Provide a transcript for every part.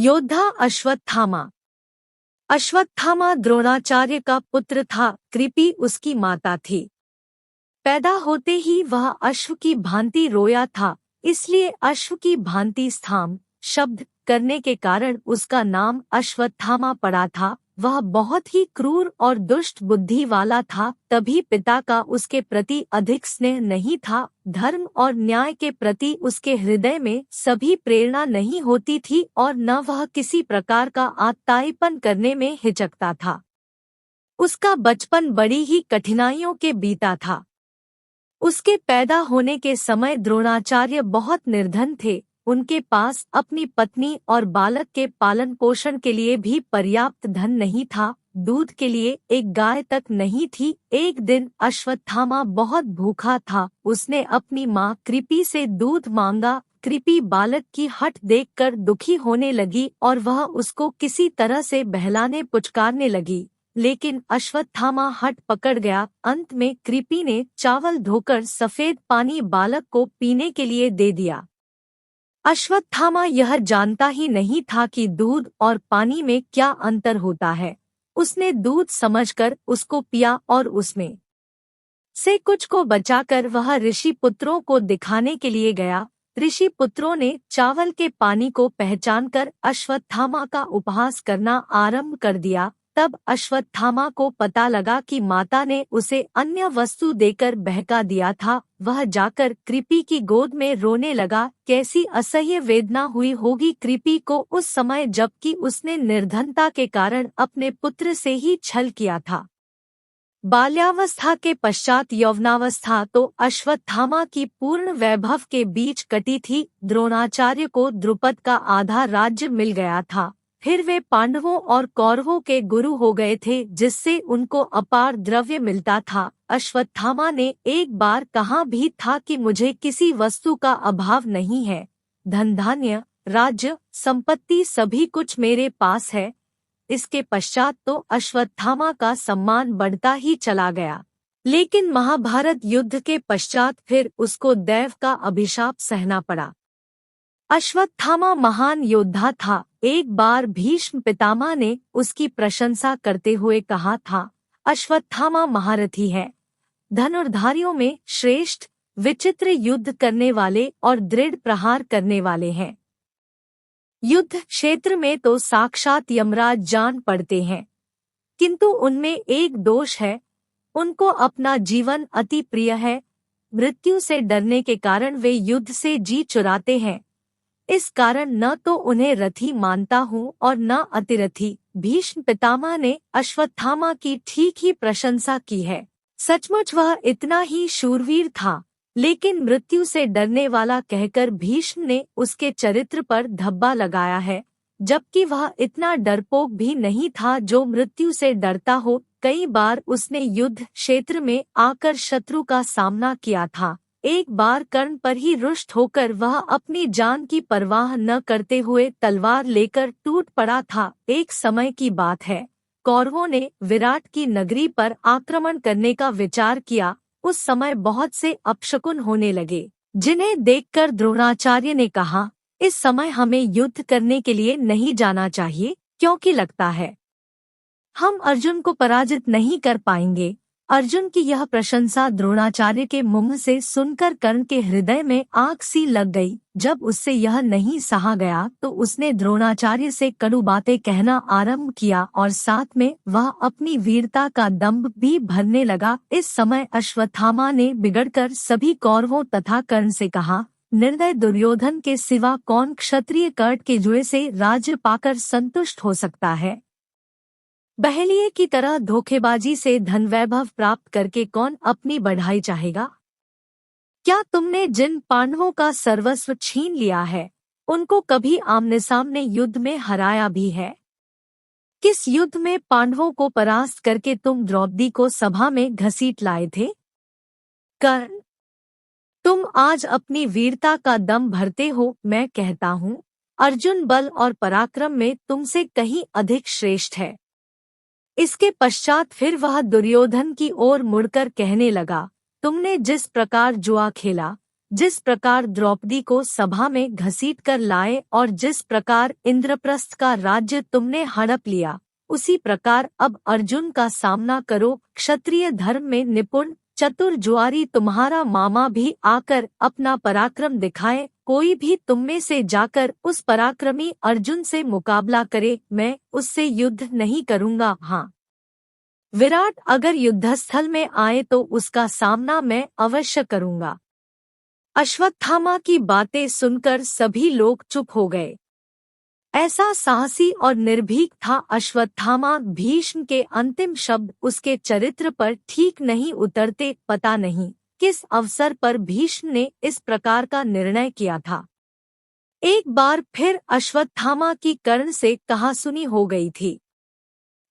योद्धा अश्वत्थामा। अश्वत्थामा द्रोणाचार्य का पुत्र था, कृपि उसकी माता थी। पैदा होते ही वह अश्व की भांति रोया था, इसलिए अश्व की भांति स्थाम शब्द करने के कारण उसका नाम अश्वत्थामा पड़ा था। वह बहुत ही क्रूर और दुष्ट बुद्धि वाला था, तभी पिता का उसके प्रति अधिक स्नेह नहीं था। धर्म और न्याय के प्रति उसके हृदय में सभी प्रेरणा नहीं होती थी और न वह किसी प्रकार का आत्ताईपन करने में हिचकता था। उसका बचपन बड़ी ही कठिनाइयों के बीता था। उसके पैदा होने के समय द्रोणाचार्य बहुत निर्धन थे। उनके पास अपनी पत्नी और बालक के पालन पोषण के लिए भी पर्याप्त धन नहीं था। दूध के लिए एक गाय तक नहीं थी। एक दिन अश्वत्थामा बहुत भूखा था। उसने अपनी माँ कृपि से दूध मांगा। कृपि बालक की हठ देखकर दुखी होने लगी और वह उसको किसी तरह से बहलाने पुचकारने लगी, लेकिन अश्वत्थामा हठ पकड़ गया। अंत में कृपि ने चावल धोकर सफेद पानी बालक को पीने के लिए दे दिया। अश्वत्थामा यह जानता ही नहीं था कि दूध और पानी में क्या अंतर होता है। उसने दूध समझकर उसको पिया और उसमें से कुछ को बचाकर वह ऋषि पुत्रों को दिखाने के लिए गया। ऋषि पुत्रों ने चावल के पानी को पहचानकर अश्वत्थामा का उपहास करना आरंभ कर दिया। तब अश्वत्थामा को पता लगा कि माता ने उसे अन्य वस्तु देकर बहका दिया था। वह जाकर कृपि की गोद में रोने लगा। कैसी असह्य वेदना हुई होगी कृपि को उस समय, जबकि उसने निर्धनता के कारण अपने पुत्र से ही छल किया था। बाल्यावस्था के पश्चात यौवनावस्था तो अश्वत्थामा की पूर्ण वैभव के बीच कटी थी। द्रोणाचार्य को द्रुपद का आधा राज्य मिल गया था। फिर वे पांडवों और कौरवों के गुरु हो गए थे, जिससे उनको अपार द्रव्य मिलता था। अश्वत्थामा ने एक बार कहा भी था कि मुझे किसी वस्तु का अभाव नहीं है। धन धान्य, राज्य, संपत्ति सभी कुछ मेरे पास है। इसके पश्चात तो अश्वत्थामा का सम्मान बढ़ता ही चला गया। लेकिन महाभारत युद्ध के पश्चात फिर उसको दैव का अभिशाप सहना पड़ा। अश्वत्थामा महान योद्धा था। एक बार भीष्म पितामह ने उसकी प्रशंसा करते हुए कहा था, अश्वत्थामा महारथी है, धनुर्धारियों में श्रेष्ठ, विचित्र युद्ध करने वाले और दृढ़ प्रहार करने वाले हैं। युद्ध क्षेत्र में तो साक्षात यमराज जान पड़ते हैं, किंतु उनमें एक दोष है, उनको अपना जीवन अति प्रिय है। मृत्यु से डरने के कारण वे युद्ध से जी चुराते हैं। इस कारण न तो उन्हें रथी मानता हूँ और न अतिरथी। भीष्म पितामह ने अश्वत्थामा की ठीक ही प्रशंसा की है। सचमुच वह इतना ही शूरवीर था, लेकिन मृत्यु से डरने वाला कहकर भीष्म ने उसके चरित्र पर धब्बा लगाया है, जबकि वह इतना डरपोक भी नहीं था जो मृत्यु से डरता हो। कई बार उसने युद्ध क्षेत्र में आकर शत्रु का सामना किया था। एक बार कर्ण पर ही रुष्ट होकर वह अपनी जान की परवाह न करते हुए तलवार लेकर टूट पड़ा था। एक समय की बात है, कौरवों ने विराट की नगरी पर आक्रमण करने का विचार किया। उस समय बहुत से अपशकुन होने लगे, जिन्हें देखकर द्रोणाचार्य ने कहा, इस समय हमें युद्ध करने के लिए नहीं जाना चाहिए, क्योंकि लगता है हम अर्जुन को पराजित नहीं कर पाएंगे। अर्जुन की यह प्रशंसा द्रोणाचार्य के मुंह से सुनकर कर्ण के हृदय में आग सी लग गई। जब उससे यह नहीं सहा गया तो उसने द्रोणाचार्य से कड़ू बातें कहना आरंभ किया और साथ में वह अपनी वीरता का दंभ भी भरने लगा। इस समय अश्वत्थामा ने बिगड़कर सभी कौरवों तथा कर्ण से कहा, निर्दय दुर्योधन के सिवा कौन क्षत्रिय कर्ट के जुए से राज्य पाकर संतुष्ट हो सकता है? बहेलिये की तरह धोखेबाजी से धन वैभव प्राप्त करके कौन अपनी बढ़ाई चाहेगा? क्या तुमने जिन पांडवों का सर्वस्व छीन लिया है, उनको कभी आमने सामने युद्ध में हराया भी है? किस युद्ध में पांडवों को परास्त करके तुम द्रौपदी को सभा में घसीट लाए थे? कर्ण, तुम आज अपनी वीरता का दम भरते हो। मैं कहता हूँ, अर्जुन बल और पराक्रम में तुमसे कहीं अधिक श्रेष्ठ है। इसके पश्चात फिर वह दुर्योधन की ओर मुड़कर कहने लगा, तुमने जिस प्रकार जुआ खेला, जिस प्रकार द्रौपदी को सभा में घसीट कर लाए और जिस प्रकार इंद्रप्रस्थ का राज्य तुमने हड़प लिया, उसी प्रकार अब अर्जुन का सामना करो। क्षत्रिय धर्म में निपुण चतुर जुआरी तुम्हारा मामा भी आकर अपना पराक्रम दिखाए। कोई भी तुम में से जाकर उस पराक्रमी अर्जुन से मुकाबला करे, मैं उससे युद्ध नहीं करूँगा। हाँ, विराट अगर युद्धस्थल में आए तो उसका सामना मैं अवश्य करूँगा। अश्वत्थामा की बातें सुनकर सभी लोग चुप हो गए। ऐसा साहसी और निर्भीक था अश्वत्थामा। भीष्म के अंतिम शब्द उसके चरित्र पर ठीक नहीं उतरते। पता नहीं किस अवसर पर भीष्म ने इस प्रकार का निर्णय किया था। एक बार फिर अश्वत्थामा की कर्ण से कहासुनी हो गई थी।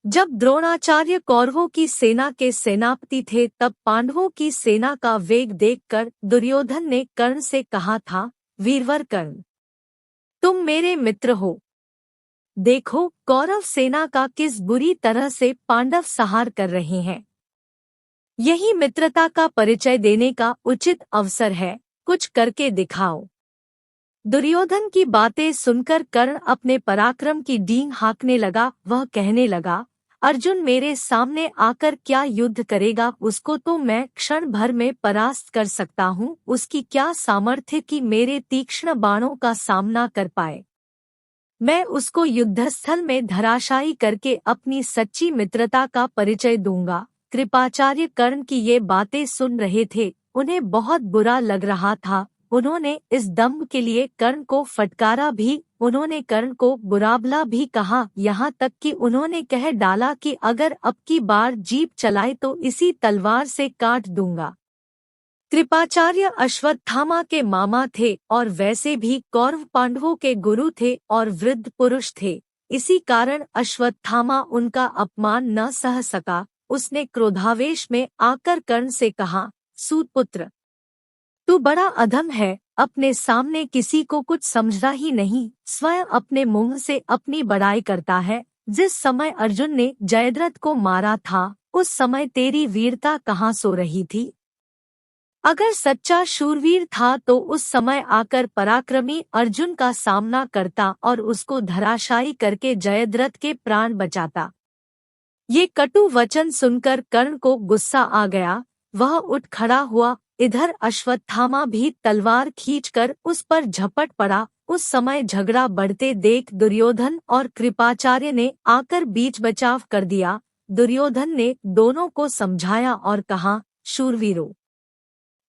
जब द्रोणाचार्य कौरवों की सेना के सेनापति थे, तब पांडवों की सेना का वेग देखकर दुर्योधन ने कर्ण से कहा था, वीरवर कर्ण, तुम मेरे मित्र हो। देखो कौरव सेना का किस बुरी तरह से पांडव संहार कर रहे हैं। यही मित्रता का परिचय देने का उचित अवसर है, कुछ करके दिखाओ। दुर्योधन की बातें सुनकर कर्ण अपने पराक्रम की डींग हाँकने लगा। वह कहने लगा, अर्जुन मेरे सामने आकर क्या युद्ध करेगा, उसको तो मैं क्षण भर में परास्त कर सकता हूँ। उसकी क्या सामर्थ्य कि मेरे तीक्ष्ण बाणों का सामना कर पाए। मैं उसको युद्धस्थल में धराशायी करके अपनी सच्ची मित्रता का परिचय दूंगा। कृपाचार्य कर्ण की ये बातें सुन रहे थे, उन्हें बहुत बुरा लग रहा था। उन्होंने इस दंभ के लिए कर्ण को फटकारा भी, उन्होंने कर्ण को बुराभला भी कहा, यहाँ तक कि उन्होंने कह डाला कि अगर अब की बार जीभ चलाए तो इसी तलवार से काट दूंगा। कृपाचार्य अश्वत्थामा के मामा थे और वैसे भी कौरव पांडवों के गुरु थे और वृद्ध पुरुष थे। इसी कारण अश्वत्थामा उनका अपमान न सह सका। उसने क्रोधावेश में आकर कर्ण से कहा, सूतपुत्र, तू बड़ा अधम है, अपने सामने किसी को कुछ समझता ही नहीं, स्वयं अपने मुंह से अपनी बड़ाई करता है। जिस समय अर्जुन ने जयद्रथ को मारा था, उस समय तेरी वीरता कहाँ सो रही थी। अगर सच्चा शूरवीर था तो उस समय आकर पराक्रमी अर्जुन का सामना करता और उसको धराशायी करके जयद्रथ के प्राण बचाता। ये कटु वचन सुनकर कर्ण को गुस्सा आ गया। वह उठ खड़ा हुआ। इधर अश्वत्थामा भी तलवार खींचकर उस पर झपट पड़ा। उस समय झगड़ा बढ़ते देख दुर्योधन और कृपाचार्य ने आकर बीच बचाव कर दिया। दुर्योधन ने दोनों को समझाया और कहा, शूरवीरों,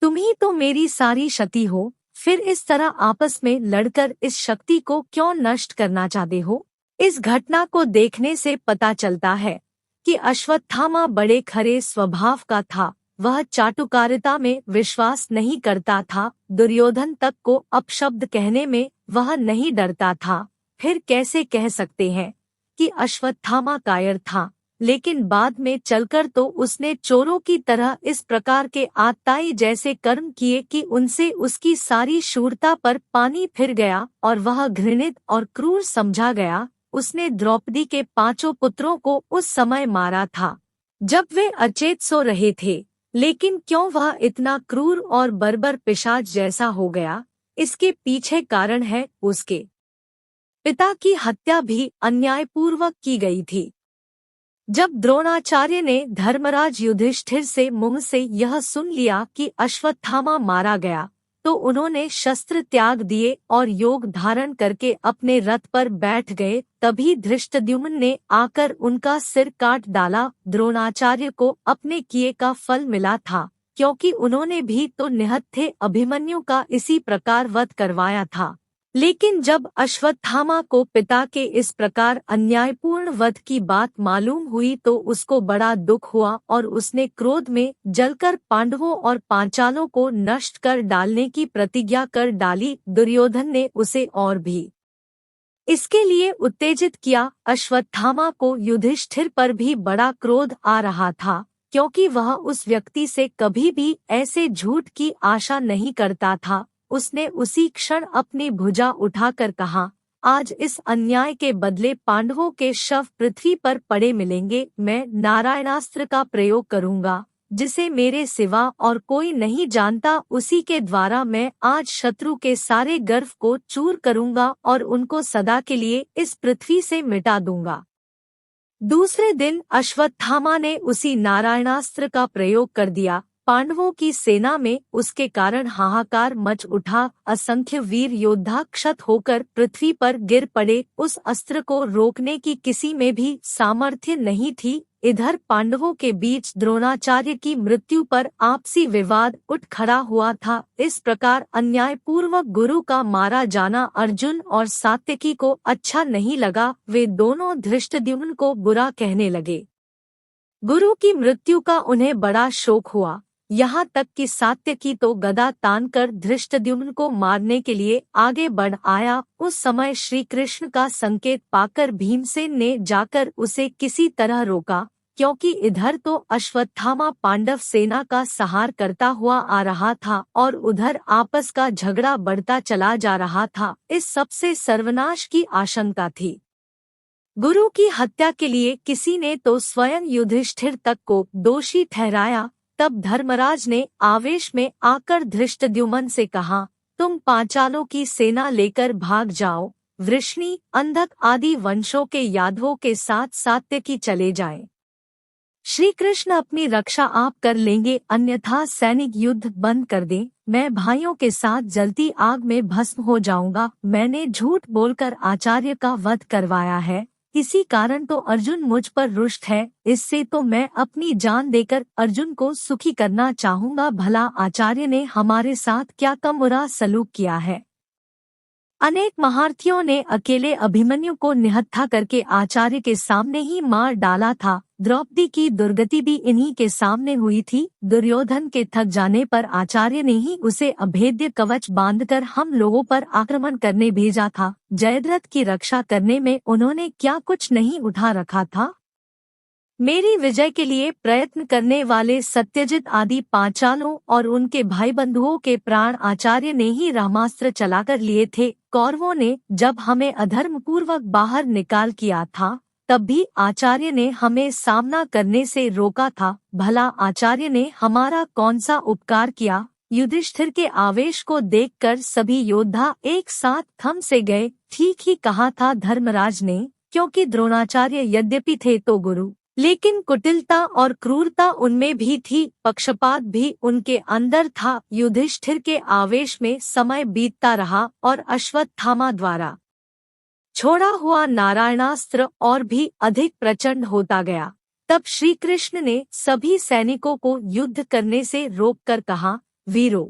तुम ही तो मेरी सारी शक्ति हो, फिर इस तरह आपस में लड़कर इस शक्ति को क्यों नष्ट करना चाहते हो। इस घटना को देखने से पता चलता है कि अश्वत्थामा बड़े खरे स्वभाव का था। वह चाटुकारिता में विश्वास नहीं करता था। दुर्योधन तक को अपशब्द कहने में वह नहीं डरता था। फिर कैसे कह सकते हैं कि अश्वत्थामा कायर था। लेकिन बाद में चलकर तो उसने चोरों की तरह इस प्रकार के आतताई जैसे कर्म किए कि उनसे उसकी सारी शूरता पर पानी फिर गया और वह घृणित और क्रूर समझा गया। उसने द्रौपदी के 5 पुत्रों को उस समय मारा था जब वे अचेत सो रहे थे। लेकिन क्यों वह इतना क्रूर और बर्बर पिशाच जैसा हो गया, इसके पीछे कारण है उसके पिता की हत्या भी अन्यायपूर्वक की गई थी। जब द्रोणाचार्य ने धर्मराज युधिष्ठिर से मुंह से यह सुन लिया कि अश्वत्थामा मारा गया, तो उन्होंने शस्त्र त्याग दिए और योग धारण करके अपने रथ पर बैठ गए। तभी धृष्टद्युम्न ने आकर उनका सिर काट डाला। द्रोणाचार्य को अपने किए का फल मिला था, क्योंकि उन्होंने भी तो निहत्थे अभिमन्यु का इसी प्रकार वध करवाया था। लेकिन जब अश्वत्थामा को पिता के इस प्रकार अन्यायपूर्ण वध की बात मालूम हुई तो उसको बड़ा दुख हुआ और उसने क्रोध में जलकर पांडवों और पांचालों को नष्ट कर डालने की प्रतिज्ञा कर डाली। दुर्योधन ने उसे और भी इसके लिए उत्तेजित किया। अश्वत्थामा को युधिष्ठिर पर भी बड़ा क्रोध आ रहा था, क्योंकि वह उस व्यक्ति से कभी भी ऐसे झूठ की आशा नहीं करता था। उसने उसी क्षण अपनी भुजा उठाकर कहा, आज इस अन्याय के बदले पांडवों के शव पृथ्वी पर पड़े मिलेंगे। मैं नारायणास्त्र का प्रयोग करूंगा। जिसे मेरे सिवा और कोई नहीं जानता, उसी के द्वारा मैं आज शत्रु के सारे गर्व को चूर करूंगा और उनको सदा के लिए इस पृथ्वी से मिटा दूंगा। दूसरे दिन अश्वत्थामा ने उसी नारायणास्त्र का प्रयोग कर दिया। पांडवों की सेना में उसके कारण हाहाकार मच उठा। असंख्य वीर योद्धा क्षत होकर पृथ्वी पर गिर पड़े। उस अस्त्र को रोकने की किसी में भी सामर्थ्य नहीं थी। इधर पांडवों के बीच द्रोणाचार्य की मृत्यु पर आपसी विवाद उठ खड़ा हुआ था। इस प्रकार अन्यायपूर्वक गुरु का मारा जाना अर्जुन और सात्यकी को अच्छा नहीं लगा। वे दोनों धृष्टद्युम्न को बुरा कहने लगे। गुरु की मृत्यु का उन्हें बड़ा शोक हुआ, यहाँ तक कि सात्यकी तो गदा तानकर धृष्टद्युम्न को मारने के लिए आगे बढ़ आया। उस समय श्री कृष्ण का संकेत पाकर भीमसेन ने जाकर उसे किसी तरह रोका, क्योंकि इधर तो अश्वत्थामा पांडव सेना का संहार करता हुआ आ रहा था और उधर आपस का झगड़ा बढ़ता चला जा रहा था। इस सबसे सर्वनाश की आशंका थी। गुरु की हत्या के लिए किसी ने तो स्वयं युधिष्ठिर तक को दोषी ठहराया। तब धर्मराज ने आवेश में आकर धृष्टद्युम्न से कहा, तुम पांचालों की सेना लेकर भाग जाओ, वृष्णि, अंधक आदि वंशों के यादवों के साथ सात्यकी चले जाएं। श्री कृष्ण अपनी रक्षा आप कर लेंगे, अन्यथा सैनिक युद्ध बंद कर दें। मैं भाइयों के साथ जलती आग में भस्म हो जाऊंगा। मैंने झूठ बोलकर आचार्य का वध करवाया है, इसी कारण तो अर्जुन मुझ पर रुष्ट है। इससे तो मैं अपनी जान देकर अर्जुन को सुखी करना चाहूंगा। भला आचार्य ने हमारे साथ क्या कम बुरा सलूक किया है। अनेक महारथियों ने अकेले अभिमन्यु को निहत्था करके आचार्य के सामने ही मार डाला था। द्रौपदी की दुर्गति भी इन्हीं के सामने हुई थी। दुर्योधन के थक जाने पर आचार्य ने ही उसे अभेद्य कवच बांधकर हम लोगों पर आक्रमण करने भेजा था। जयद्रथ की रक्षा करने में उन्होंने क्या कुछ नहीं उठा रखा था। मेरी विजय के लिए प्रयत्न करने वाले सत्यजित आदि पांचालों और उनके भाई बंधुओं के प्राण आचार्य ने ही ब्रह्मास्त्र चलाकर लिए थे। कौरवों ने जब हमें अधर्मपूर्वक बाहर निकाल किया था, तब भी आचार्य ने हमें सामना करने से रोका था। भला आचार्य ने हमारा कौन सा उपकार किया। युधिष्ठिर के आवेश को देखकर सभी योद्धा एक साथ थम से गए। ठीक ही कहा था धर्मराज ने, क्योंकि द्रोणाचार्य यद्यपि थे तो गुरु, लेकिन कुटिलता और क्रूरता उनमें भी थी, पक्षपात भी उनके अंदर था। युधिष्ठिर के आवेश में समय बीतता रहा और अश्वत्थामा द्वारा छोड़ा हुआ नारायणास्त्र और भी अधिक प्रचंड होता गया। तब श्री कृष्ण ने सभी सैनिकों को युद्ध करने से रोककर कहा, वीरों,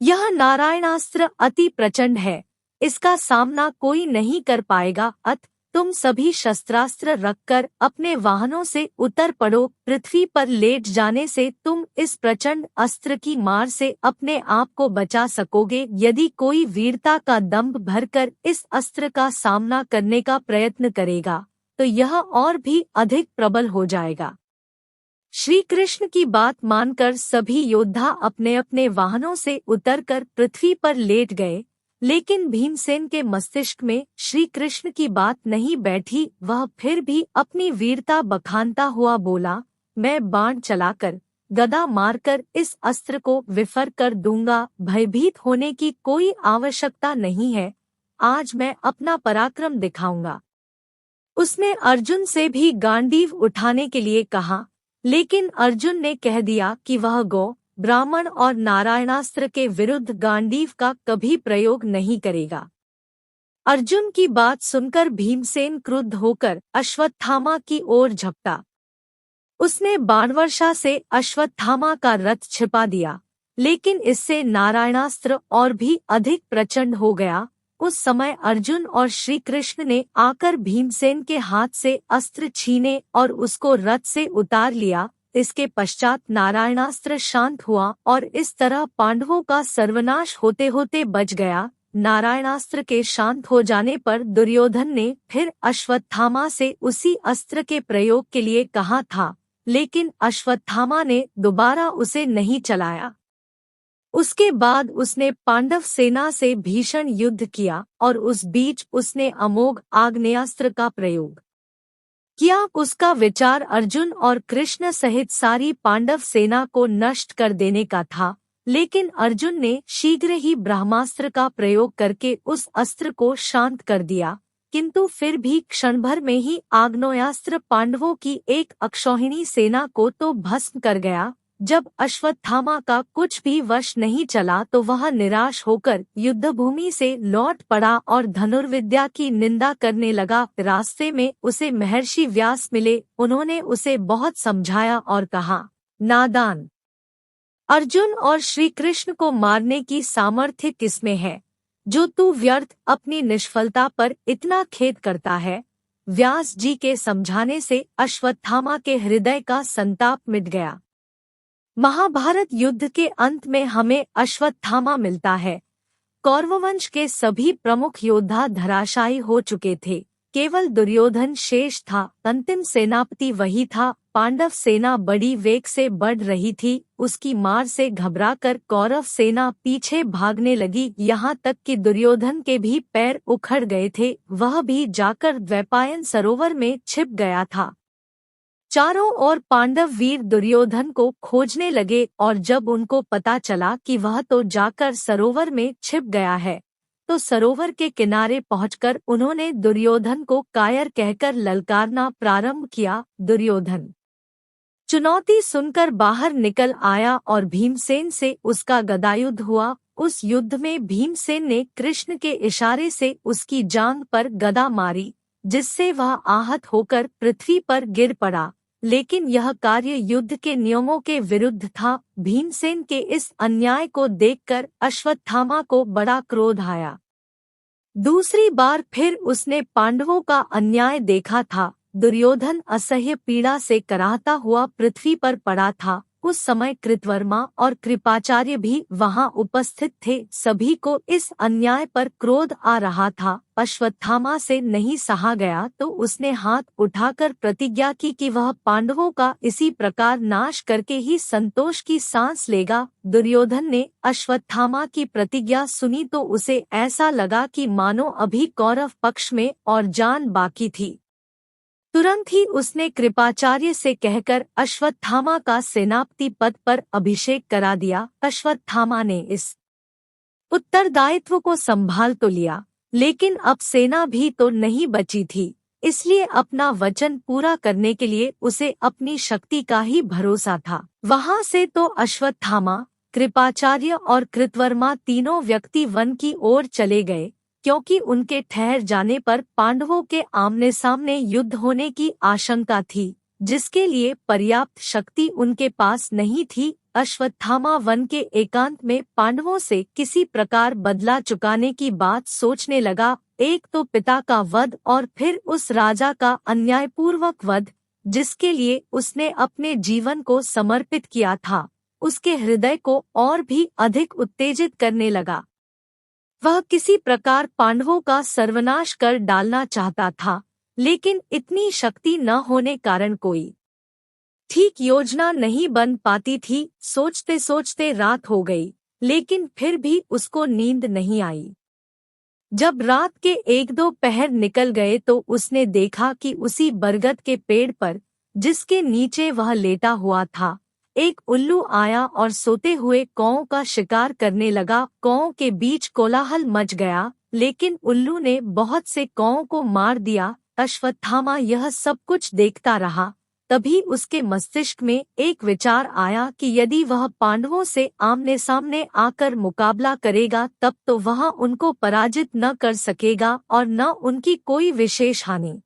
यह नारायणास्त्र अति प्रचंड है, इसका सामना कोई नहीं कर पाएगा। अतः तुम सभी शस्त्रास्त्र रखकर अपने वाहनों से उतर पड़ो। पृथ्वी पर लेट जाने से तुम इस प्रचंड अस्त्र की मार से अपने आप को बचा सकोगे। यदि कोई वीरता का दंभ भरकर इस अस्त्र का सामना करने का प्रयत्न करेगा तो यह और भी अधिक प्रबल हो जाएगा। श्री कृष्ण की बात मानकर सभी योद्धा अपने अपने वाहनों से उतरकर पृथ्वी पर लेट गए, लेकिन भीमसेन के मस्तिष्क में श्री कृष्ण की बात नहीं बैठी। वह फिर भी अपनी वीरता बखानता हुआ बोला, मैं बाण चलाकर, गदा मारकर इस अस्त्र को विफर कर दूंगा। भयभीत होने की कोई आवश्यकता नहीं है, आज मैं अपना पराक्रम दिखाऊंगा। उसने अर्जुन से भी गांडीव उठाने के लिए कहा, लेकिन अर्जुन ने कह दिया कि वह गौ, ब्राह्मण और नारायणास्त्र के विरुद्ध गांडीव का कभी प्रयोग नहीं करेगा। अर्जुन की बात सुनकर भीमसेन क्रुद्ध होकर अश्वत्थामा की ओर झपटा। उसने बाणवर्षा से अश्वत्थामा का रथ छिपा दिया, लेकिन इससे नारायणास्त्र और भी अधिक प्रचंड हो गया। उस समय अर्जुन और श्री कृष्ण ने आकर भीमसेन के हाथ से अस्त्र छीने और उसको रथ से उतार लिया। इसके पश्चात नारायणास्त्र शांत हुआ और इस तरह पांडवों का सर्वनाश होते होते बच गया। नारायणास्त्र के शांत हो जाने पर दुर्योधन ने फिर अश्वत्थामा से उसी अस्त्र के प्रयोग के लिए कहा था, लेकिन अश्वत्थामा ने दोबारा उसे नहीं चलाया। उसके बाद उसने पांडव सेना से भीषण युद्ध किया और उस बीच उसने अमोघ आग्नेयास्त्र का प्रयोग किया। उसका विचार अर्जुन और कृष्ण सहित सारी पांडव सेना को नष्ट कर देने का था, लेकिन अर्जुन ने शीघ्र ही ब्रह्मास्त्र का प्रयोग करके उस अस्त्र को शांत कर दिया, किंतु फिर भी क्षणभर में ही आग्नेयास्त्र पांडवों की एक अक्षौहिणी सेना को तो भस्म कर गया। जब अश्वत्थामा का कुछ भी वश नहीं चला तो वह निराश होकर युद्धभूमि से लौट पड़ा और धनुर्विद्या की निंदा करने लगा। रास्ते में उसे महर्षि व्यास मिले। उन्होंने उसे बहुत समझाया और कहा, नादान, अर्जुन और श्री कृष्ण को मारने की सामर्थ्य किसमें है, जो तू व्यर्थ अपनी निष्फलता पर इतना खेद करता है। व्यास जी के समझाने से अश्वत्थामा के हृदय का संताप मिट गया। महाभारत युद्ध के अंत में हमें अश्वत्थामा मिलता है। कौरववंश के सभी प्रमुख योद्धा धराशायी हो चुके थे, केवल दुर्योधन शेष था। अंतिम सेनापति वही था। पांडव सेना बड़ी वेग से बढ़ रही थी। उसकी मार से घबराकर कौरव सेना पीछे भागने लगी, यहाँ तक कि दुर्योधन के भी पैर उखड़ गए थे। वह भी जाकर द्वैपायन सरोवर में छिप गया था। चारों ओर पांडव वीर दुर्योधन को खोजने लगे और जब उनको पता चला कि वह तो जाकर सरोवर में छिप गया है, तो सरोवर के किनारे पहुंचकर उन्होंने दुर्योधन को कायर कहकर ललकारना प्रारंभ किया। दुर्योधन चुनौती सुनकर बाहर निकल आया और भीमसेन से उसका गदायुद्ध हुआ। उस युद्ध में भीमसेन ने कृष्ण के इशारे से उसकी जांघ पर गदा मारी, जिससे वह आहत होकर पृथ्वी पर गिर पड़ा, लेकिन यह कार्य युद्ध के नियमों के विरुद्ध था। भीमसेन के इस अन्याय को देखकर अश्वत्थामा को बड़ा क्रोध आया। दूसरी बार फिर उसने पांडवों का अन्याय देखा था। दुर्योधन असह्य पीड़ा से कराहता हुआ पृथ्वी पर पड़ा था। उस समय कृतवर्मा और कृपाचार्य भी वहां उपस्थित थे। सभी को इस अन्याय पर क्रोध आ रहा था। अश्वत्थामा से नहीं सहा गया तो उसने हाथ उठाकर प्रतिज्ञा की कि वह पांडवों का इसी प्रकार नाश करके ही संतोष की सांस लेगा। दुर्योधन ने अश्वत्थामा की प्रतिज्ञा सुनी तो उसे ऐसा लगा कि मानो अभी कौरव पक्ष में और जान बाकी थी। तुरंत ही उसने कृपाचार्य से कहकर अश्वत्थामा का सेनापति पद पर अभिषेक करा दिया। अश्वत्थामा ने इस उत्तरदायित्व को संभाल तो लिया, लेकिन अब सेना भी तो नहीं बची थी, इसलिए अपना वचन पूरा करने के लिए उसे अपनी शक्ति का ही भरोसा था। वहां से तो अश्वत्थामा, कृपाचार्य और कृतवर्मा तीनों व्यक्ति वन की ओर चले गए, क्योंकि उनके ठहर जाने पर पांडवों के आमने सामने युद्ध होने की आशंका थी, जिसके लिए पर्याप्त शक्ति उनके पास नहीं थी। अश्वत्थामा वन के एकांत में पांडवों से किसी प्रकार बदला चुकाने की बात सोचने लगा। एक तो पिता का वध और फिर उस राजा का अन्यायपूर्वक वध, जिसके लिए उसने अपने जीवन को समर्पित किया था, उसके हृदय को और भी अधिक उत्तेजित करने लगा। वह किसी प्रकार पांडवों का सर्वनाश कर डालना चाहता था, लेकिन इतनी शक्ति न होने कारण कोई ठीक योजना नहीं बन पाती थी। सोचते सोचते रात हो गई, लेकिन फिर भी उसको नींद नहीं आई। जब रात के 1-2 पहर निकल गए तो उसने देखा कि उसी बरगद के पेड़ पर, जिसके नीचे वह लेटा हुआ था, एक उल्लू आया और सोते हुए कौओं का शिकार करने लगा। कौओं के बीच कोलाहल मच गया, लेकिन उल्लू ने बहुत से कौओं को मार दिया। अश्वत्थामा यह सब कुछ देखता रहा। तभी उसके मस्तिष्क में एक विचार आया कि यदि वह पांडवों से आमने सामने आकर मुकाबला करेगा तब तो वह उनको पराजित न कर सकेगा और न उनकी कोई विशेष हानि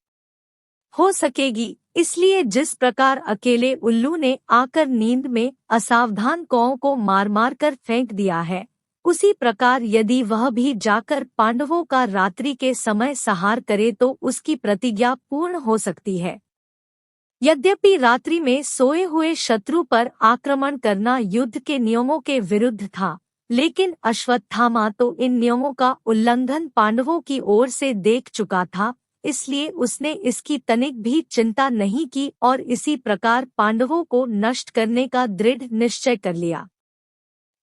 हो सकेगी। इसलिए जिस प्रकार अकेले उल्लू ने आकर नींद में असावधान कौओं को मार मार कर फेंक दिया है, उसी प्रकार यदि वह भी जाकर पांडवों का रात्रि के समय संहार करे तो उसकी प्रतिज्ञा पूर्ण हो सकती है। यद्यपि रात्रि में सोए हुए शत्रु पर आक्रमण करना युद्ध के नियमों के विरुद्ध था, लेकिन अश्वत्थामा तो इन नियमों का उल्लंघन पांडवों की ओर से देख चुका था, इसलिए उसने इसकी तनिक भी चिंता नहीं की और इसी प्रकार पांडवों को नष्ट करने का दृढ़ निश्चय कर लिया।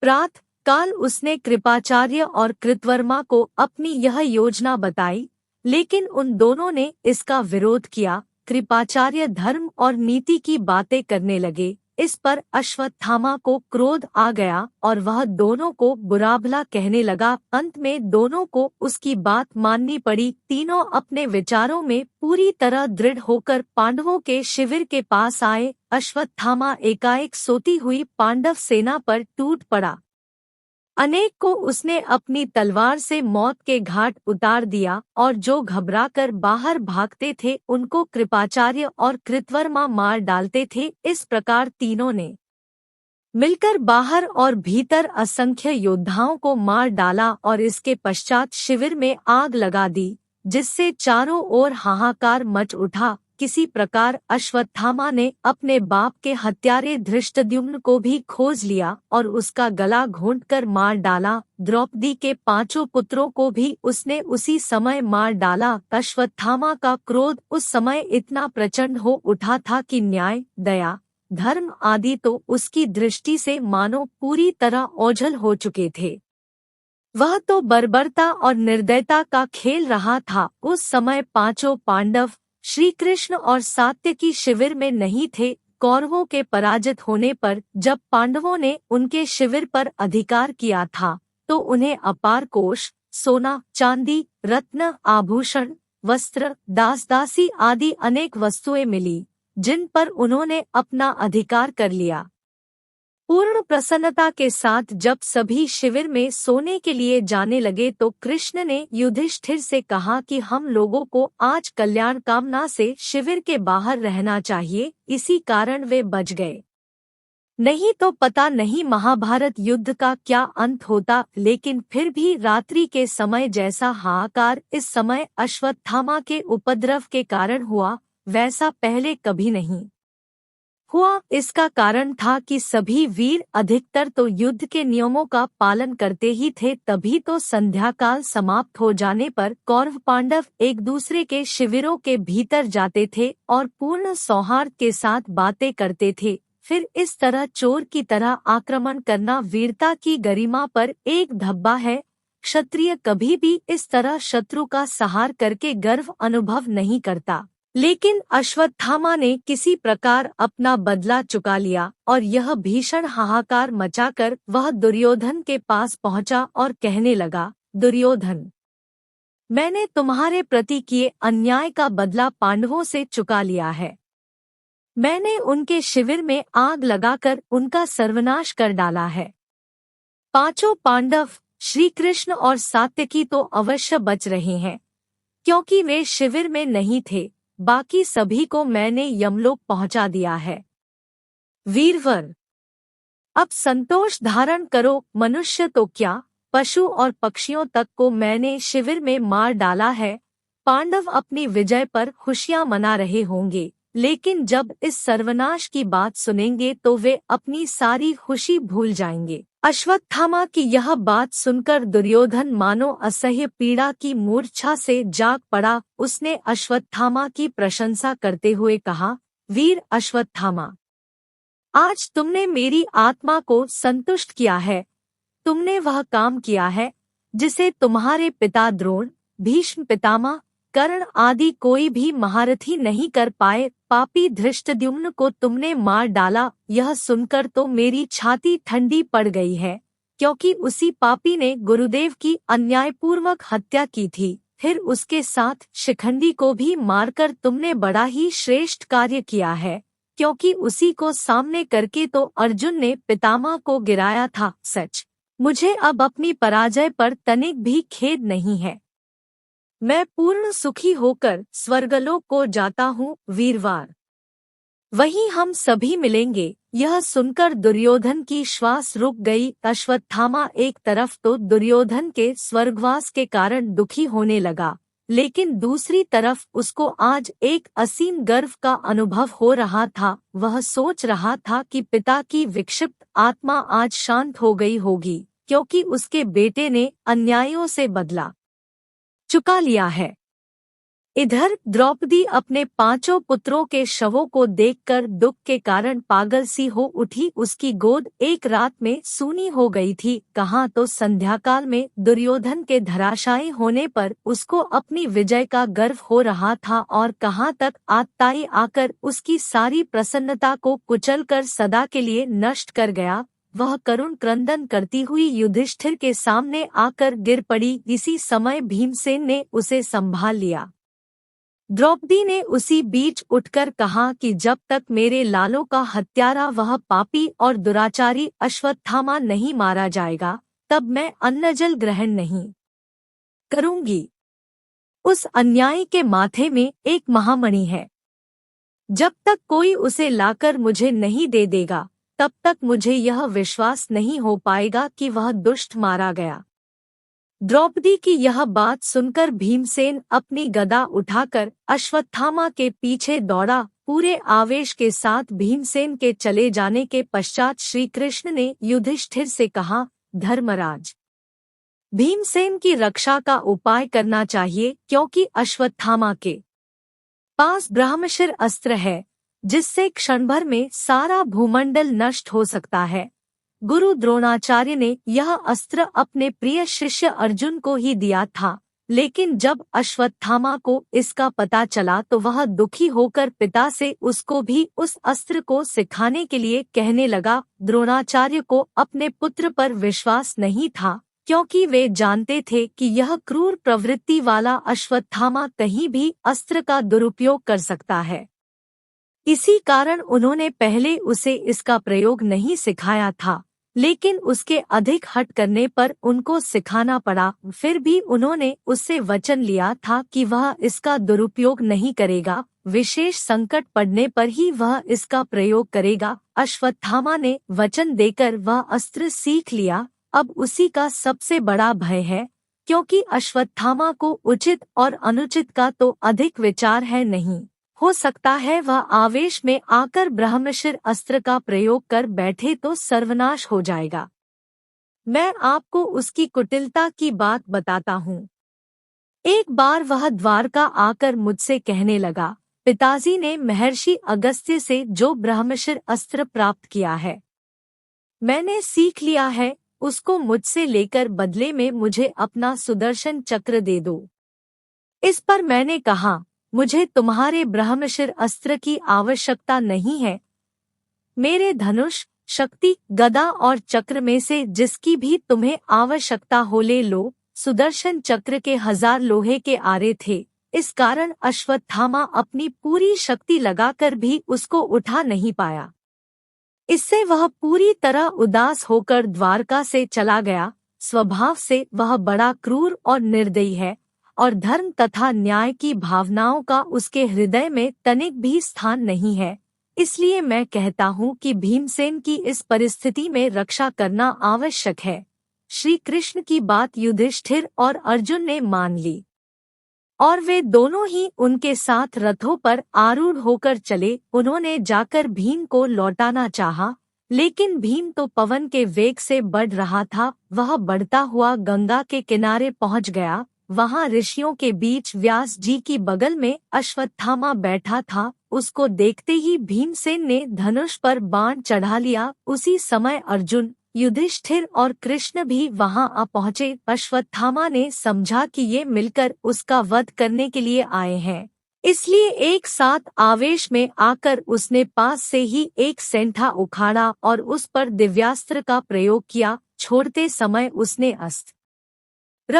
प्रातः काल उसने कृपाचार्य और कृतवर्मा को अपनी यह योजना बताई, लेकिन उन दोनों ने इसका विरोध किया। कृपाचार्य धर्म और नीति की बातें करने लगे। इस पर अश्वत्थामा को क्रोध आ गया और वह दोनों को बुरा भला कहने लगा। अंत में दोनों को उसकी बात माननी पड़ी। तीनों अपने विचारों में पूरी तरह दृढ़ होकर पांडवों के शिविर के पास आए। अश्वत्थामा एकाएक सोती हुई पांडव सेना पर टूट पड़ा। अनेक को उसने अपनी तलवार से मौत के घाट उतार दिया और जो घबराकर बाहर भागते थे उनको कृपाचार्य और कृतवर्मा मार डालते थे। इस प्रकार तीनों ने मिलकर बाहर और भीतर असंख्य योद्धाओं को मार डाला और इसके पश्चात शिविर में आग लगा दी, जिससे चारों ओर हाहाकार मच उठा। किसी प्रकार अश्वत्थामा ने अपने बाप के हत्यारे धृष्टद्युम्न को भी खोज लिया और उसका गला घोंटकर मार डाला। द्रौपदी के 5 पुत्रों को भी उसने उसी समय मार डाला। अश्वत्थामा का क्रोध उस समय इतना प्रचंड हो उठा था कि न्याय, दया, धर्म आदि तो उसकी दृष्टि से मानो पूरी तरह ओझल हो चुके थे। वह तो बर्बरता और निर्दयता का खेल रहा था। उस समय 5 पांडव श्री कृष्ण और सात्यकी शिविर में नहीं थे। कौरवों के पराजित होने पर जब पांडवों ने उनके शिविर पर अधिकार किया था तो उन्हें अपार कोष, सोना, चांदी, रत्न, आभूषण, वस्त्र, दास दासी आदि अनेक वस्तुएं मिली, जिन पर उन्होंने अपना अधिकार कर लिया। पूर्ण प्रसन्नता के साथ जब सभी शिविर में सोने के लिए जाने लगे तो कृष्ण ने युधिष्ठिर से कहा कि हम लोगों को आज कल्याण कामना से शिविर के बाहर रहना चाहिए। इसी कारण वे बच गए, नहीं तो पता नहीं महाभारत युद्ध का क्या अंत होता। लेकिन फिर भी रात्रि के समय जैसा हाहाकार इस समय अश्वत्थामा के उपद्रव के कारण हुआ, वैसा पहले कभी नहीं हुआ। इसका कारण था कि सभी वीर अधिकतर तो युद्ध के नियमों का पालन करते ही थे। तभी तो संध्याकाल समाप्त हो जाने पर कौरव पांडव एक दूसरे के शिविरों के भीतर जाते थे और पूर्ण सौहार्द के साथ बातें करते थे। फिर इस तरह चोर की तरह आक्रमण करना वीरता की गरिमा पर एक धब्बा है। क्षत्रिय कभी भी इस तरह शत्रु का संहार करके गर्व अनुभव नहीं करता। लेकिन अश्वत्थामा ने किसी प्रकार अपना बदला चुका लिया और यह भीषण हाहाकार मचाकर वह दुर्योधन के पास पहुंचा और कहने लगा, दुर्योधन, मैंने तुम्हारे प्रति किए अन्याय का बदला पांडवों से चुका लिया है। मैंने उनके शिविर में आग लगाकर उनका सर्वनाश कर डाला है। 5 पांडव श्री कृष्ण और सात्यकी तो अवश्य बच रहे हैं, क्योंकि वे शिविर में नहीं थे। बाकी सभी को मैंने यमलोक पहुंचा दिया है। वीरवर, अब संतोष धारण करो। मनुष्य तो क्या, पशु और पक्षियों तक को मैंने शिविर में मार डाला है। पांडव अपनी विजय पर खुशियां मना रहे होंगे, लेकिन जब इस सर्वनाश की बात सुनेंगे तो वे अपनी सारी खुशी भूल जाएंगे। अश्वत्थामा की यह बात सुनकर दुर्योधन मानो असह्य पीड़ा की मूर्छा से जाग पड़ा। उसने अश्वत्थामा की प्रशंसा करते हुए कहा, वीर अश्वत्थामा, आज तुमने मेरी आत्मा को संतुष्ट किया है। तुमने वह काम किया है जिसे तुम्हारे पिता द्रोण, भीष्म पितामह, कर्ण आदि कोई भी महारथी नहीं कर पाए। पापी धृष्टद्युम्न को तुमने मार डाला। यह सुनकर तो मेरी छाती ठंडी पड़ गई है, क्योंकि उसी पापी ने गुरुदेव की अन्यायपूर्वक हत्या की थी। फिर उसके साथ शिखंडी को भी मारकर तुमने बड़ा ही श्रेष्ठ कार्य किया है, क्योंकि उसी को सामने करके तो अर्जुन ने पितामह को गिराया था। सच, मुझे अब अपनी पराजय पर तनिक भी खेद नहीं है। मैं पूर्ण सुखी होकर स्वर्गलोक को जाता हूँ। वीरवार, वहीं हम सभी मिलेंगे। यह सुनकर दुर्योधन की श्वास रुक गई। अश्वत्थामा एक तरफ तो दुर्योधन के स्वर्गवास के कारण दुखी होने लगा, लेकिन दूसरी तरफ उसको आज एक असीम गर्व का अनुभव हो रहा था। वह सोच रहा था कि पिता की विक्षिप्त आत्मा आज शांत हो गई होगी, क्योंकि उसके बेटे ने अन्यायों से बदला चुका लिया है। इधर द्रौपदी अपने पांचों पुत्रों के शवों को देखकर दुख के कारण पागल सी हो उठी। उसकी गोद एक रात में सूनी हो गई थी। कहाँ तो संध्याकाल में दुर्योधन के धराशायी होने पर उसको अपनी विजय का गर्व हो रहा था, और कहाँ तक आतताई आकर उसकी सारी प्रसन्नता को कुचलकर सदा के लिए नष्ट कर गया। वह करुण क्रंदन करती हुई युधिष्ठिर के सामने आकर गिर पड़ी। इसी समय भीमसेन ने उसे संभाल लिया। द्रौपदी ने उसी बीच उठकर कहा कि जब तक मेरे लालों का हत्यारा वह पापी और दुराचारी अश्वत्थामा नहीं मारा जाएगा, तब मैं अन्नजल ग्रहण नहीं करूंगी। उस अन्यायी के माथे में एक महामणि है। जब तक कोई उसे लाकर मुझे नहीं दे देगा, तब तक मुझे यह विश्वास नहीं हो पाएगा कि वह दुष्ट मारा गया। द्रौपदी की यह बात सुनकर भीमसेन अपनी गदा उठाकर अश्वत्थामा के पीछे दौड़ा। पूरे आवेश के साथ भीमसेन के चले जाने के पश्चात श्री कृष्ण ने युधिष्ठिर से कहा, धर्मराज, भीमसेन की रक्षा का उपाय करना चाहिए, क्योंकि अश्वत्थामा के पास ब्रह्मशिर अस्त्र है, जिससे क्षणभर में सारा भूमंडल नष्ट हो सकता है। गुरु द्रोणाचार्य ने यह अस्त्र अपने प्रिय शिष्य अर्जुन को ही दिया था, लेकिन जब अश्वत्थामा को इसका पता चला तो वह दुखी होकर पिता से उसको भी उस अस्त्र को सिखाने के लिए कहने लगा। द्रोणाचार्य को अपने पुत्र पर विश्वास नहीं था, क्योंकि वे जानते थे कि यह क्रूर प्रवृत्ति वाला अश्वत्थामा कहीं भी अस्त्र का दुरुपयोग कर सकता है। इसी कारण उन्होंने पहले उसे इसका प्रयोग नहीं सिखाया था, लेकिन उसके अधिक हठ करने पर उनको सिखाना पड़ा। फिर भी उन्होंने उससे वचन लिया था कि वह इसका दुरुपयोग नहीं करेगा, विशेष संकट पड़ने पर ही वह इसका प्रयोग करेगा। अश्वत्थामा ने वचन देकर वह अस्त्र सीख लिया। अब उसी का सबसे बड़ा भय है, क्योंकि अश्वत्थामा को उचित और अनुचित का तो अधिक विचार है नहीं। हो सकता है वह आवेश में आकर ब्रह्मशिर अस्त्र का प्रयोग कर बैठे तो सर्वनाश हो जाएगा। मैं आपको उसकी कुटिलता की बात बताता हूँ। एक बार वह द्वारका आकर मुझसे कहने लगा, पिताजी ने महर्षि अगस्त्य से जो ब्रह्मशिर अस्त्र प्राप्त किया है, मैंने सीख लिया है, उसको मुझसे लेकर बदले में मुझे अपना सुदर्शन चक्र दे दो। इस पर मैंने कहा, मुझे तुम्हारे ब्रह्मशिर अस्त्र की आवश्यकता नहीं है। मेरे धनुष, शक्ति, गदा और चक्र में से जिसकी भी तुम्हें आवश्यकता हो ले लो। सुदर्शन चक्र के 1000 लोहे के आरे थे, इस कारण अश्वत्थामा अपनी पूरी शक्ति लगाकर भी उसको उठा नहीं पाया। इससे वह पूरी तरह उदास होकर द्वारका से चला गया। स्वभाव से वह बड़ा क्रूर और निर्दयी है, और धर्म तथा न्याय की भावनाओं का उसके हृदय में तनिक भी स्थान नहीं है। इसलिए मैं कहता हूँ कि भीमसेन की इस परिस्थिति में रक्षा करना आवश्यक है। श्री कृष्ण की बात युधिष्ठिर और अर्जुन ने मान ली, और वे दोनों ही उनके साथ रथों पर आरूढ़ होकर चले। उन्होंने जाकर भीम को लौटाना चाहा, लेकिन भीम तो पवन के वेग से बढ़ रहा था। वह बढ़ता हुआ गंगा के किनारे पहुंच गया। वहां ऋषियों के बीच व्यास जी की बगल में अश्वत्थामा बैठा था। उसको देखते ही भीमसेन ने धनुष पर बाण चढ़ा लिया। उसी समय अर्जुन, युधिष्ठिर और कृष्ण भी वहां आ पहुंचे। अश्वत्थामा ने समझा कि ये मिलकर उसका वध करने के लिए आए हैं, इसलिए एक साथ आवेश में आकर उसने पास से ही एक सेंधा उखाड़ा और उस पर दिव्यास्त्र का प्रयोग किया। छोड़ते समय उसने अस्त्र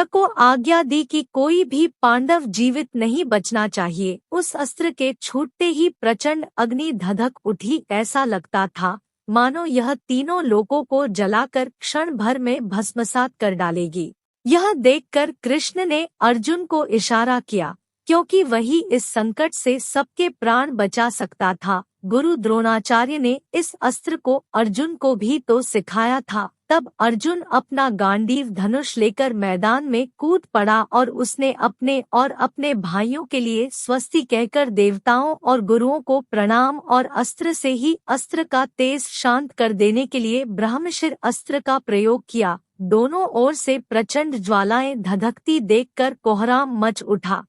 को आज्ञा दी कि कोई भी पांडव जीवित नहीं बचना चाहिए। उस अस्त्र के छूटते ही प्रचंड अग्नि धधक उठी। ऐसा लगता था मानो यह तीनों लोगों को जलाकर क्षण भर में भस्मसात कर डालेगी। यह देखकर कृष्ण ने अर्जुन को इशारा किया, क्योंकि वही इस संकट से सबके प्राण बचा सकता था। गुरु द्रोणाचार्य ने इस अस्त्र को अर्जुन को भी तो सिखाया था। तब अर्जुन अपना गांडीव धनुष लेकर मैदान में कूद पड़ा और उसने अपने और अपने भाइयों के लिए स्वस्ति कहकर देवताओं और गुरुओं को प्रणाम और अस्त्र से ही अस्त्र का तेज शांत कर देने के लिए ब्रह्मशिर अस्त्र का प्रयोग किया। दोनों ओर से प्रचंड ज्वालाएं धधकती देखकर कोहराम मच उठा।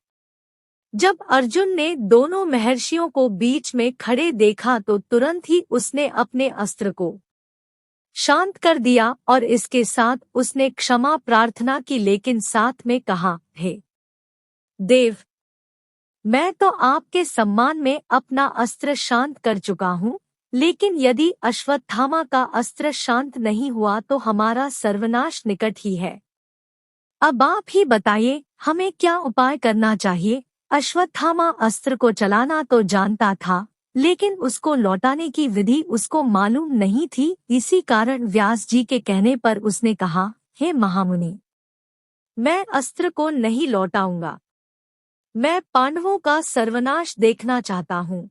जब अर्जुन ने दोनों महर्षियों को बीच में खड़े देखा तो तुरंत ही उसने अपने अस्त्र को शांत कर दिया और इसके साथ उसने क्षमा प्रार्थना की, लेकिन साथ में कहा, हे देव, मैं तो आपके सम्मान में अपना अस्त्र शांत कर चुका हूँ, लेकिन यदि अश्वत्थामा का अस्त्र शांत नहीं हुआ तो हमारा सर्वनाश निकट ही है। अब आप ही बताइए, हमें क्या उपाय करना चाहिए। अश्वत्थामा अस्त्र को चलाना तो जानता था, लेकिन उसको लौटाने की विधि उसको मालूम नहीं थी। इसी कारण व्यास जी के कहने पर उसने कहा, हे महामुनि, मैं अस्त्र को नहीं लौटाऊंगा। मैं पांडवों का सर्वनाश देखना चाहता हूँ।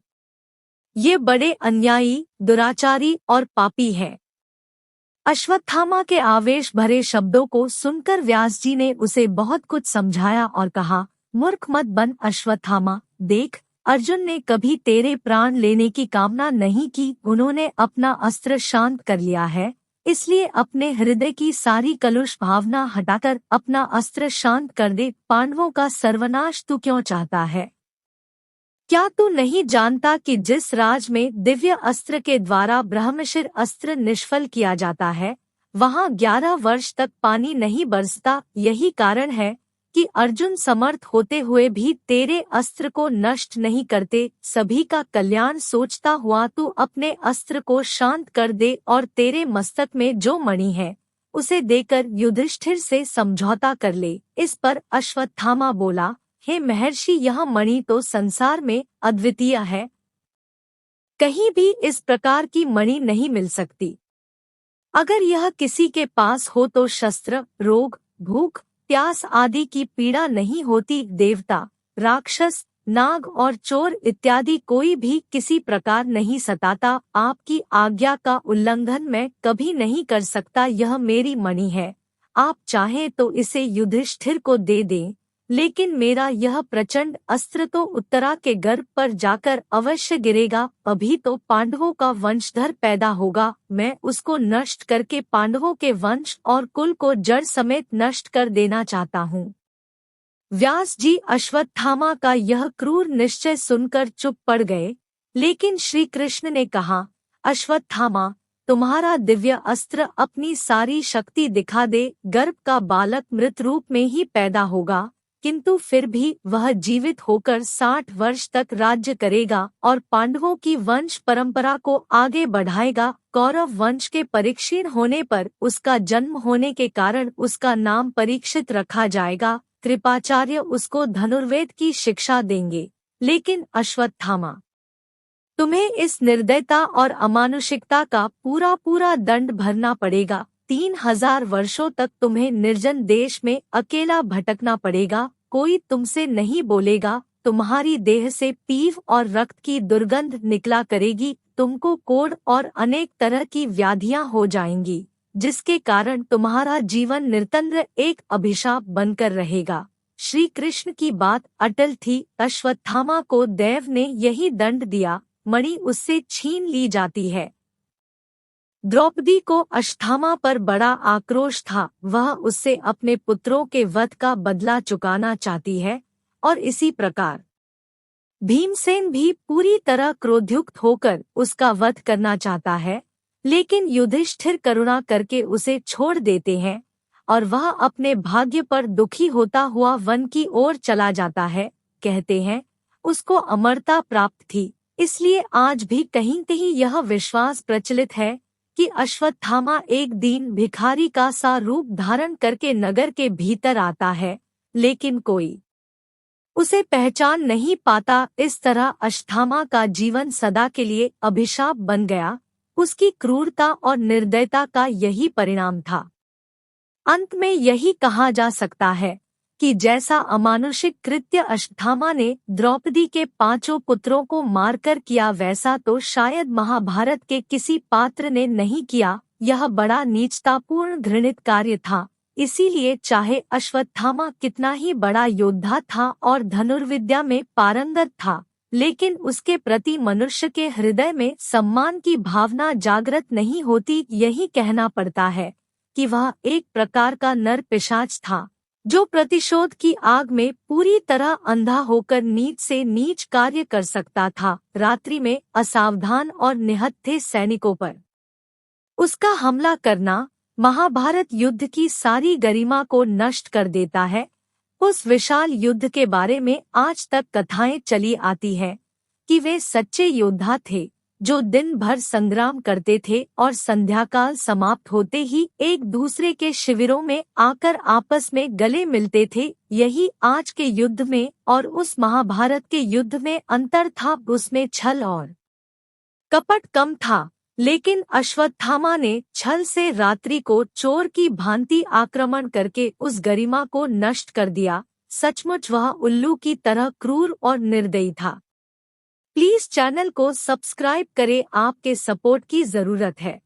ये बड़े अन्यायी, दुराचारी और पापी हैं। अश्वत्थामा के आवेश भरे शब्दों को सुनकर व्यास जी ने उसे बहुत कुछ समझाया और कहा, मूर्ख मत बन अश्वत्थामा। देख, अर्जुन ने कभी तेरे प्राण लेने की कामना नहीं की। उन्होंने अपना अस्त्र शांत कर लिया है, इसलिए अपने हृदय की सारी कलुष भावना हटाकर अपना अस्त्र शांत कर दे। पांडवों का सर्वनाश तू क्यों चाहता है? क्या तू नहीं जानता कि जिस राज में दिव्य अस्त्र के द्वारा ब्रह्मशिर अस्त्र निष्फल किया जाता है, वहाँ 11 वर्ष तक पानी नहीं बरसता। यही कारण है कि अर्जुन समर्थ होते हुए भी तेरे अस्त्र को नष्ट नहीं करते। सभी का कल्याण सोचता हुआ तू अपने अस्त्र को शांत कर दे और तेरे मस्तक में जो मणि है उसे देकर युधिष्ठिर से समझौता कर ले। इस पर अश्वत्थामा बोला, हे महर्षि, यह मणि तो संसार में अद्वितीय है, कहीं भी इस प्रकार की मणि नहीं मिल सकती। अगर यह किसी के पास हो तो शस्त्र, रोग, भूख, प्यास आदि की पीड़ा नहीं होती। देवता, राक्षस, नाग और चोर इत्यादि कोई भी किसी प्रकार नहीं सताता। आपकी आज्ञा का उल्लंघन मैं कभी नहीं कर सकता। यह मेरी मणि है, आप चाहें तो इसे युधिष्ठिर को दे दें, लेकिन मेरा यह प्रचंड अस्त्र तो उत्तरा के गर्भ पर जाकर अवश्य गिरेगा। अभी तो पांडवों का वंशधर पैदा होगा, मैं उसको नष्ट करके पांडवों के वंश और कुल को जड़ समेत नष्ट कर देना चाहता हूँ। व्यास जी अश्वत्थामा का यह क्रूर निश्चय सुनकर चुप पड़ गए, लेकिन श्री कृष्ण ने कहा, अश्वत्थामा, तुम्हारा दिव्य अस्त्र अपनी सारी शक्ति दिखा दे। गर्भ का बालक मृत रूप में ही पैदा होगा, किंतु फिर भी वह जीवित होकर 60 वर्ष तक राज्य करेगा और पांडवों की वंश परंपरा को आगे बढ़ाएगा। कौरव वंश के परीक्षीण होने पर उसका जन्म होने के कारण उसका नाम परीक्षित रखा जाएगा। कृपाचार्य उसको धनुर्वेद की शिक्षा देंगे। लेकिन अश्वत्थामा, तुम्हें इस निर्दयता और अमानुषिकता का पूरा पूरा दंड भरना पड़ेगा। 3000 वर्षों तक तुम्हें निर्जन देश में अकेला भटकना पड़ेगा। कोई तुमसे नहीं बोलेगा। तुम्हारी देह से पीव और रक्त की दुर्गंध निकला करेगी। तुमको कोढ़ और अनेक तरह की व्याधियां हो जाएंगी, जिसके कारण तुम्हारा जीवन निरतंद्र एक अभिशाप बनकर रहेगा। श्री कृष्ण की बात अटल थी। अश्वत्थामा को देव ने यही दंड दिया, मणि उससे छीन ली जाती है। द्रौपदी को अश्वत्थामा पर बड़ा आक्रोश था। वह उससे अपने पुत्रों के वध का बदला चुकाना चाहती है और इसी प्रकार भीमसेन भी पूरी तरह क्रोधयुक्त होकर उसका वध करना चाहता है, लेकिन युधिष्ठिर करुणा करके उसे छोड़ देते हैं और वह अपने भाग्य पर दुखी होता हुआ वन की ओर चला जाता है। कहते हैं उसको अमरता प्राप्त थी, इसलिए आज भी कहीं कहीं यह विश्वास प्रचलित है कि अश्वत्थामा एक दिन भिखारी का सा रूप धारण करके नगर के भीतर आता है, लेकिन कोई उसे पहचान नहीं पाता। इस तरह अश्वत्थामा का जीवन सदा के लिए अभिशाप बन गया। उसकी क्रूरता और निर्दयता का यही परिणाम था। अंत में यही कहा जा सकता है कि जैसा अमानुषिक कृत्य अश्वत्थामा ने द्रौपदी के 5 पुत्रों को मारकर किया, वैसा तो शायद महाभारत के किसी पात्र ने नहीं किया। यह बड़ा नीचतापूर्ण घृणित कार्य था। इसीलिए चाहे अश्वत्थामा कितना ही बड़ा योद्धा था और धनुर्विद्या में पारंगत था, लेकिन उसके प्रति मनुष्य के हृदय में सम्मान की भावना जागृत नहीं होती। यही कहना पड़ता है कि वह एक प्रकार का नर पिशाच था। जो प्रतिशोध की आग में पूरी तरह अंधा होकर नीच से नीच कार्य कर सकता था, रात्रि में असावधान और निहत्थे सैनिकों पर उसका हमला करना महाभारत युद्ध की सारी गरिमा को नष्ट कर देता है। उस विशाल युद्ध के बारे में आज तक कथाएं चली आती है कि वे सच्चे योद्धा थे जो दिन भर संग्राम करते थे और संध्याकाल समाप्त होते ही एक दूसरे के शिविरों में आकर आपस में गले मिलते थे। यही आज के युद्ध में और उस महाभारत के युद्ध में अंतर था। उसमें छल और कपट कम था, लेकिन अश्वत्थामा ने छल से रात्रि को चोर की भांति आक्रमण करके उस गरिमा को नष्ट कर दिया। सचमुच वह उल्लू की तरह क्रूर और निर्दयी था। प्लीज चैनल को सब्सक्राइब करें, आपके सपोर्ट की जरूरत है।